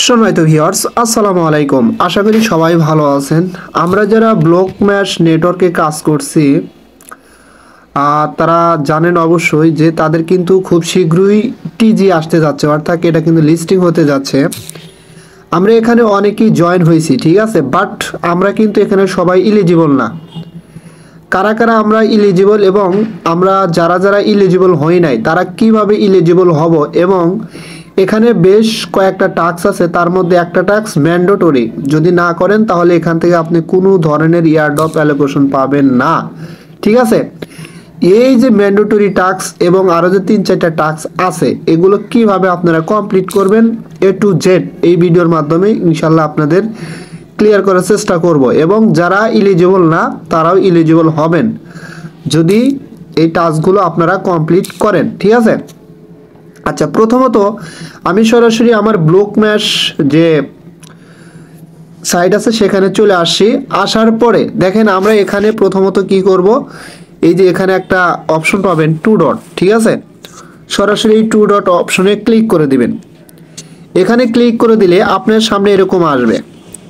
সম্মানিত ভিউয়ার্স, আসসালামু আলাইকুম। আশা করি সবাই ভালো আছেন। আমরা যারা ব্লক ম্যাশ নেটওয়ার্কে কাজ করছি তারা জানেন অবশ্যই যে তাদের কিন্তু খুব শীঘ্রই টিজি আসতে যাচ্ছে, অর্থাৎ এটা কিন্তু লিস্টিং হতে যাচ্ছে। আমরা এখানে অনেকেই জয়েন হয়েছি, ঠিক আছে, বাট আমরা কিন্তু এখানে সবাই ইলিজিবল না। কারা কারা আমরা ইলিজিবল এবং আমরা যারা যারা ইলিজিবল হই নাই তারা কিভাবে ইলিজিবল হব, এবং এখানে বেশ কয়েকটা টাস্ক আছে, তার মধ্যে একটা টাস্ক ম্যান্ডেটরি। যদি না করেন তাহলে এখান থেকে আপনি কোনো ধরনের ইয়ারড্রপ অ্যালোকেশন পাবেন না, ঠিক আছে। এই যে ম্যান্ডেটরি টাস্ক এবং আরও যে 3-4টা টাস্ক আছে, এগুলো কিভাবে আপনারা কমপ্লিট করবেন A to Z এই ভিডিওর মাধ্যমে ইনশাল্লাহ আপনাদের ক্লিয়ার করার চেষ্টা করব। এবং যারা ইলিজিবল না তারাও ইলিজিবল হবেন যদি এই টাস্কগুলো আপনারা কমপ্লিট করেন, ঠিক আছে। আচ্ছা, প্রথমত আমি সরাসরি আমার ব্লক ম্যাশ যে সাইট আছে সেখানে চলে আসছি। আসার পরে দেখেন আমরা এখানে প্রথমত কি করব, এই যে এখানে একটা অপশন পাবেন 2 ডট, ঠিক আছে। সরাসরি এই 2 ডট অপশনে ক্লিক করে দিবেন। এখানে ক্লিক করে দিলে আপনার সামনে এরকম আসবে,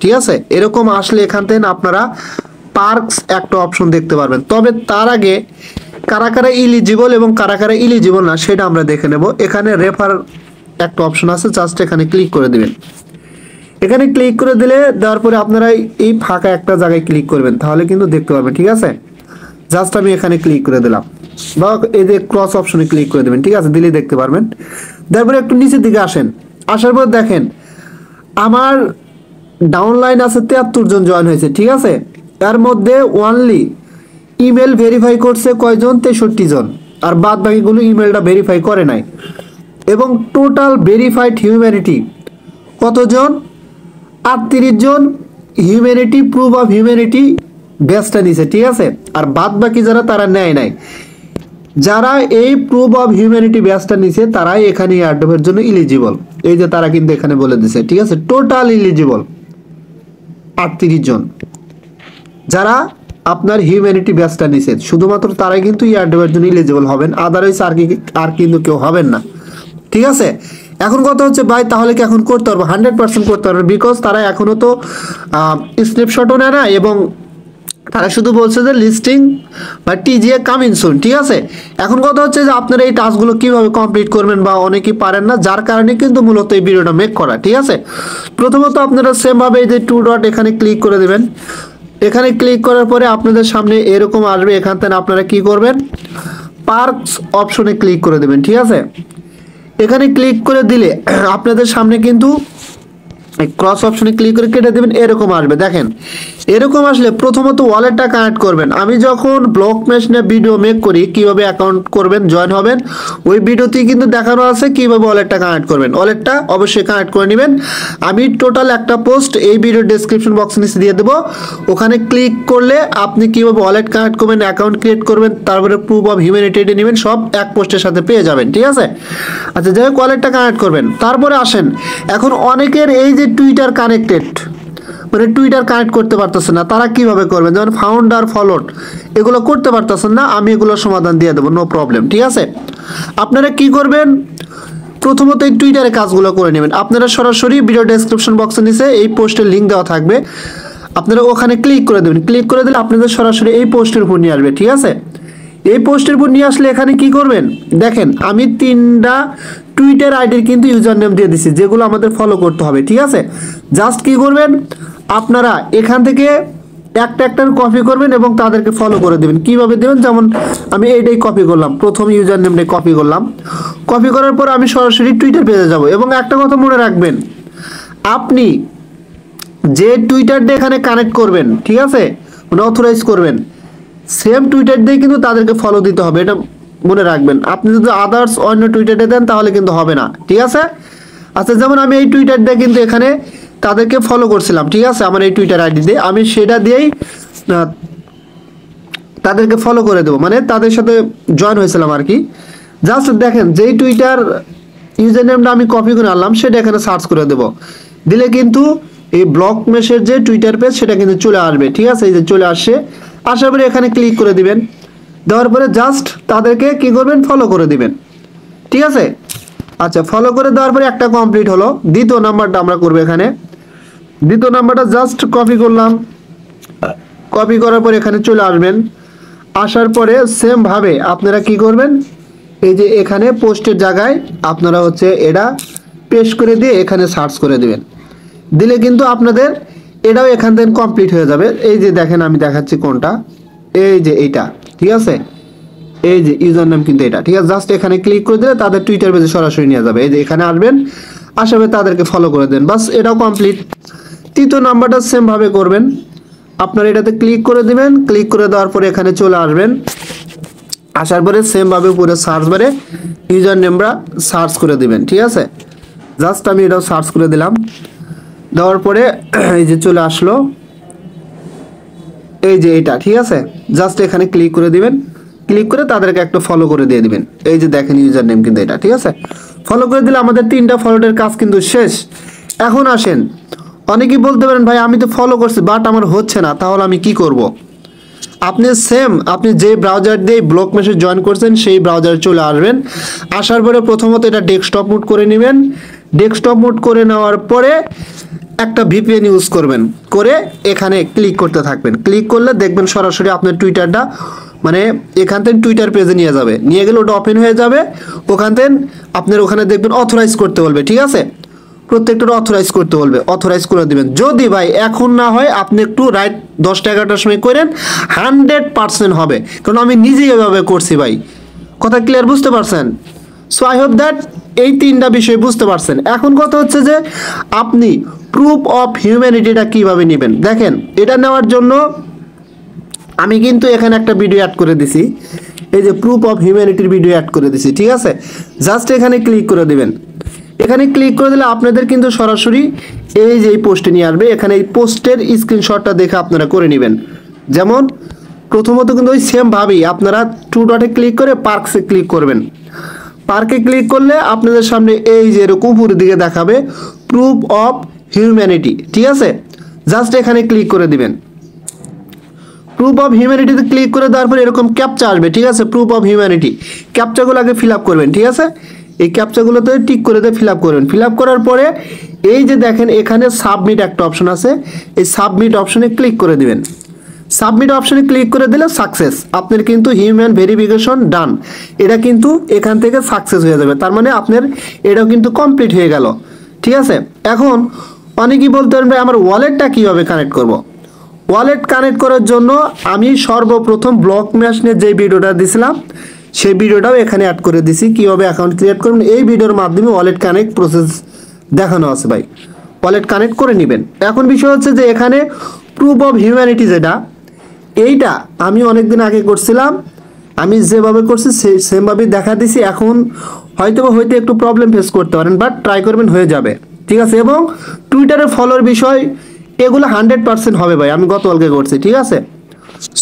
ঠিক আছে। এরকম আসলে এখান থেকে আপনারা পার্কস একটা অপশন দেখতে পারবেন। তবে তার আগে কারা কারা ইলিজিবল এবং কারা কারা ইলিজিবল না সেটা আমরা দেখে নেব। এখানে রেফার একটা অপশন আছে, জাস্ট এখানে ক্লিক করে দিবেন। এখানে ক্লিক করে দিলে দেওয়ার পরে আপনারা এই ফাঁকা একটা জায়গায় ক্লিক করবেন, তাহলে কিন্তু দেখতে পাবেন, ঠিক আছে। জাস্ট আমি এখানে ক্লিক করে দিলাম, বা এই যে ক্রস অপশনে ক্লিক করে দেবেন, ঠিক আছে, দিলেই দেখতে পারবেন। তারপরে একটু নিচের দিকে আসেন। আসার পর দেখেন আমার ডাউনলাইন আছে 73 জন জয়েন হয়েছে, ঠিক আছে। এর মধ্যে অনলি ইমেল ভেরিফাই করছে কয়জন? 63 জন। আর বাদ বাকিগুলো ইমেলটা ভেরিফাই করে নাই। এবং টোটাল ভেরিফাইড হিউম্যানিটি কতজন? 38 জন হিউম্যানিটি প্রুফ অফ হিউম্যানিটি ব্যাচটা নিছে, ঠিক আছে। আর বাদ বাকি যারা তারা নেয় নাই। যারা এই প্রুফ অফ হিউম্যানিটি ব্যাচটা নিছে তারাই এখানে এয়ারড্রপের জন্য ইলিজিবল। এই যে তারা কিন্তু এখানে বলে দিছে, ঠিক আছে। টোটাল ইলিজিবল 38 জন। যারা আপনার হিউম্যানিটি ব্যাচটা নিছে শুধুমাত্র তারাই কিন্তু এয়ারড্রপের জন্য ইলিজিবল হবেন, আদারওয়াইজ আর কিন্তু কেউ হবেন না, ঠিক আছে। এখন কথা হচ্ছে ভাই তাহলে কি এখন করতে পারবো? 100% করতে পারবো, বিকজ তারা এখনো তো স্ন্যাপশটও নেয় না, এবং তারা শুধু বলছে যে লিস্টিং বা টিজিএ কামিং সুন, ঠিক আছে। এখন কথা হচ্ছে যে আপনারা এই টাস্কগুলো কিভাবে কমপ্লিট করবেন, বা অনেকেই পারেন না, যার কারণে কিন্তু মূলত এই ভিডিওটা মেক করা, ঠিক আছে। প্রথমত আপনারা সেমভাবে এই যে 2 ডট এখানে ক্লিক করে দেবেন। এখানে ক্লিক করার পরে আপনাদের সামনে এরকম আসবে। এখান থেকে আপনারা কি করবেন, পার্কস অপশনে ক্লিক করে দেবেন, ঠিক আছে। এখানে ক্লিক করে দিলে আপনাদের সামনে কিন্তু ক্রস অপশনে ক্লিক করে কেটে দেবেন, এরকম আসবে। দেখেন এরকম আসলে প্রথমত ওয়ালেটটা কানেক্ট করবেন। আমি যখন ব্লক ম্যাশ নিয়ে ভিডিও মেক করি কিভাবে অ্যাকাউন্ট করবেন, জয়েন হবেন, ওই ভিডিওতেই কিন্তু দেখানো আছে কিভাবে ওয়ালেটটা কানেক্ট করবেন। ওয়ালেটটা অবশ্যই কানেক্ট করে নেবেন। আমি টোটাল একটা পোস্ট এই ভিডিও ডেসক্রিপশন বক্সে নিচে দিয়ে দেবো। ওখানে ক্লিক করলে আপনি কিভাবে ওয়ালেট কানেক্ট করবেন, অ্যাকাউন্ট ক্রিয়েট করবেন, তারপরে প্রুফ অফ হিউম্যানিটি নেবেন, সব এক পোস্টের সাথে পেয়ে যাবেন, ঠিক আছে। আচ্ছা, যাই হোক ওয়ালেটটা কানেক্ট করবেন। তারপরে আসেন, এখন অনেকের এই যে টুইটার কানেক্টেড, মানে টুইটার কানেক্ট করতে পারতেছেন না, তারা কিভাবে করবেন? যেমন ফাউন্ডার ফলোড এগুলো করতে পারতেছেন না, আমি এগুলোর সমাধান দিয়ে দেবো, নো প্রবলেম, ঠিক আছে। আপনারা কি করবেন, প্রথমত এই টুইটারে কাজগুলো করে নেবেন। আপনারা সরাসরি ভিডিও ডেসক্রিপশন বক্সের নিচে এই পোস্টের লিঙ্ক দেওয়া থাকবে, আপনারা ওখানে ক্লিক করে দেবেন। ক্লিক করে দিলে আপনাদের সরাসরি এই পোস্টের উপর নিয়ে আসবে, ঠিক আছে। এই পোস্টের উপর নিয়ে আসলে এখানে কি করবেন, দেখেন আমি 3টা টুইটার আইডির কিন্তু ইউজার নেম দিয়ে দিচ্ছি, যেগুলো আমাদের ফলো করতে হবে, ঠিক আছে। জাস্ট কি করবেন, আপনারা এখান থেকে একটা একটা কপি করবেন এবং তাদেরকে ফলো করে দেবেন। কিভাবে দেবেন, যেমন আমি এইটাই কপি করলাম, প্রথম ইউজার নেমটাই কপি করলাম। কপি করার পর আমি সরাসরি টুইটার পেজে যাব। এবং একটা কথা মনে রাখবেন, আপনি যে টুইটারটা এখানে কানেক্ট করবেন, ঠিক আছে, মানে অথরাইজ করবেন, সেম টুইটার দিয়ে কিন্তু তাদেরকে ফলো দিতে হবে, এটা মনে রাখবেন। আপনি যদি আদার্স অন্য টুইটারে দেন তাহলে কিন্তু হবে না, ঠিক আছে। আচ্ছা, যেমন আমি এই টুইটার দিয়ে কিন্তু এখানে তাদেরকে ফলো করছিলাম, ঠিক আছে, আমার এই টুইটার আইডি দিয়ে আমি সেটা দিয়েই তাদেরকে ফলো করে দেবো, মানে তাদের সাথে জয়েন হয়েছিলাম আর কি। জাস্ট দেখেন যেই টুইটার ইউজার নেমটা আমি কপি করে আনলাম সেটা এখানে সার্চ করে দেবো, দিলে কিন্তু এই ব্লক ম্যাশের যে টুইটার পেজ সেটা কিন্তু চলে আসবে, ঠিক আছে। এই যে চলে আসছে, আসার পরে এখানে ক্লিক করে দিবেন। দেওয়ার পরে জাস্ট তাদেরকে কি করবেন, ফলো করে দিবেন, ঠিক আছে। আচ্ছা, ফলো করে দেওয়ার পরে একটা কমপ্লিট হলো। দ্বিতীয় নাম্বারটা আমরা করবো এখানে। দ্বিতীয় নাম্বারটা জাস্ট কপি করলাম, কপি করার পরে এখানে চলে আসবেন। আসার পরে সেম ভাবে আপনারা কি করবেন, এই যে এখানে পোস্টের জায়গায় আপনারা হচ্ছে এটা পেস্ট করে দিয়ে এখানে সার্চ করে দিবেন। দিলে কিন্তু আপনাদের এটাও এখান থেকে কমপ্লিট হয়ে যাবে। এই যে দেখেন আমি দেখাচ্ছি কোনটা, এই যে এইটা, ঠিক আছে, এই যে ইউজার নেম কিন্তু এটা, ঠিক আছে। জাস্ট এখানে ক্লিক করে দিলে তাদের টুইটার পেজে সরাসরি নিয়ে যাবে। এই যে এখানে আসবেন, আসাবে তাদেরকে ফলো করে দেন, বাস এটাও কমপ্লিট। তৃতীয় নাম্বারটা সেম ভাবে করবেন, আপনারা এটাতে ক্লিক করে দিবেন। ক্লিক করে দেওয়ার পরে এখানে চলে আসবেন। আসার পরে সেম ভাবে পুরো সার্চ বারে ইউজার নেমটা সার্চ করে দিবেন, ঠিক আছে। জাস্ট আমি এটাও সার্চ করে দিলাম। দেওয়ার পরে এই যে চলে আসলো, এই যে এটা, ঠিক আছে। জাস্ট এখানে ক্লিক করে দিবেন। ক্লিক করে তাদেরকে একটা ফলো করে দিয়ে দিবেন। এই যে দেখেন ইউজার নেম কিন্তু এটা, ঠিক আছে। ফলো করে দিলে আমাদের 3টা ফলোডের কাজ কিন্তু শেষ। এখন আসেন, অনেকেই বলতে পারেন ভাই আমি তো ফলো করছি বাট আমার হচ্ছে না, তাহলে আমি কি করব? আপনি সেম আপনি যে ব্রাউজার দিয়ে ব্লক মেসেজ জয়েন করছেন সেই ব্রাউজারে চলে আসবেন। আসার পরে প্রথমত এটা ডেস্কটপ মোড করে নেবেন। ডেস্কটপ মোড করে নেওয়ার পরে একটা ভিপিএন ইউজ করবেন, করে এখানে ক্লিক করতে থাকবেন। ক্লিক করলে দেখবেন সরাসরি আপনার টুইটারটা মানে এখান থেকে টুইটার পেজে নিয়ে যাবে। নিয়ে গেলে ওটা ওপেন হয়ে যাবে। ওখান থেকে আপনার ওখানে দেখবেন অথরাইজ করতে বলবে, ঠিক আছে। প্রত্যেকটা অথরাইজ করতে বলবে, অথরাইজ করে দিবেন। যদি ভাই এখন না হয় আপনি একটু রাইট 10টা-11টার সময় করেন, 100% হবে, কারণ আমি নিজেই এভাবে করছি ভাই। কথা ক্লিয়ার, বুঝতে পারছেন? সো আই হোপ দ্যাট এই 3টা বিষয় বুঝতে পারছেন। এখন কথা হচ্ছে যে আপনি প্রুফ অফ হিউম্যানিটিটা কিভাবে নেবেন। দেখেন, এটা নেওয়ার জন্য আমি কিন্তু এখানে একটা ভিডিও অ্যাড করে দিছি, এই যে প্রুফ অফ হিউম্যানিটির ভিডিও অ্যাড করে দিছি, ঠিক আছে। জাস্ট এখানে ক্লিক করে দিবেন। এখানে ক্লিক করে দিলে আপনাদের কিন্তু সরাসরি এই যে এই পোস্টে নিয়ে আসবে। এখানে এই পোস্টের স্ক্রিনশটটা দেখে আপনারা করে নেবেন। যেমন প্রথমত কিন্তু ওই সেম ভাবেই আপনারা 2 ডটে ক্লিক করে পার্কসে ক্লিক করবেন। পার্কে ক্লিক করলে আপনাদের সামনে এই যে এরকম উপরের দিকে দেখাবে প্রুফ অফ হিউম্যানিটি, ঠিক আছে। জাস্ট এখানে ক্লিক করে দিবেন। প্রুফ অফ হিউম্যানিটিতে ক্লিক করে দেওয়ার পর এরকম ক্যাপচা আসবে, ঠিক আছে। প্রুফ অফ হিউম্যানিটি ক্যাপচাগুলো আগে ফিল আপ করবেন, ঠিক আছে। এই ক্যাপচাগুলোতে টিক করে দিয়ে ফিল আপ করবেন। ফিল আপ করার পরে এই যে দেখেন এখানে সাবমিট একটা অপশন আছে, এই সাবমিট অপশনে ক্লিক করে দিবেন। সাবমিট অপশনে ক্লিক করে দিলে সাকসেস, আপনার কিন্তু হিউম্যান ভেরিফিকেশন ডান। এটা কিন্তু এখান থেকে সাকসেস হয়ে যাবে, তার মানে আপনার এটাও কিন্তু কমপ্লিট হয়ে গেল, ঠিক আছে। এখন অনেকেই বলতে পারেন ভাই আমার ওয়ালেটটা কীভাবে কানেক্ট করব। ওয়ালেট কানেক্ট করার জন্য আমি সর্বপ্রথম ব্লক মেশিনের যে ভিডিওটা দিছিলাম সেই ভিডিওটাও এখানে অ্যাড করে দিছি, কীভাবে অ্যাকাউন্ট ক্রিয়েট করবেন। এই ভিডিওর মাধ্যমে ওয়ালেট কানেক্ট প্রসেস দেখানো আছে ভাই, ওয়ালেট কানেক্ট করে নেবেন। এখন বিষয় হচ্ছে যে এখানে প্রুফ অফ হিউম্যানিটি যেটা, এইটা আমি অনেকদিন আগে করছিলাম, আমি যেভাবে করছি সেমভাবেই দেখা দিছি। এখন হয়তো একটু প্রবলেম ফেস করতে পারেন, বাট ট্রাই করবেন, হয়ে যাবে, ঠিক আছে। এবং টুইটারে ফলোর বিষয় এগুলো 100% হবে ভাই, আমি গতকালকে করছি, ঠিক আছে।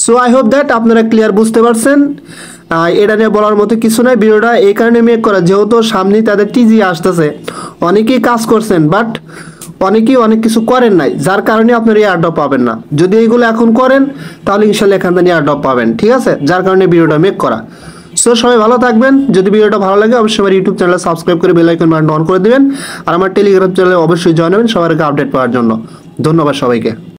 সো আই হোপ দ্যাট আপনারা ক্লিয়ার বুঝতে পারছেন। এটা নিয়ে বলার মতো কিছু নাই। ভিডিওটা এই কারণে মেক করা, যেহেতু সামনেই তাদের টিজি আসতেছে, অনেকেই কাজ করছেন বাট অনেকেই অনেক কিছু করেন নাই, যার কারণে আপনারা এয়ারড্রপ পাবেন না। যদি এইগুলো এখন করেন তাহলে ইনশাল্লাহ এখান থেকে এয়ারড্রপ পাবেন, ঠিক আছে। যার কারণে ভিডিওটা মেক করা। সো সবাই ভালো থাকবেন। যদি ভিডিওটা ভালো লাগে অবশ্যই আমার ইউটিউব চ্যানেল সাবস্ক্রাইব করে বেল আইকন বাটন অন করে দিবেন। আর আমার টেলিগ্রাম চ্যানেলে অবশ্যই জয়েন হবেন সবার আগে আপডেট পাওয়ার জন্য। ধন্যবাদ সবাইকে।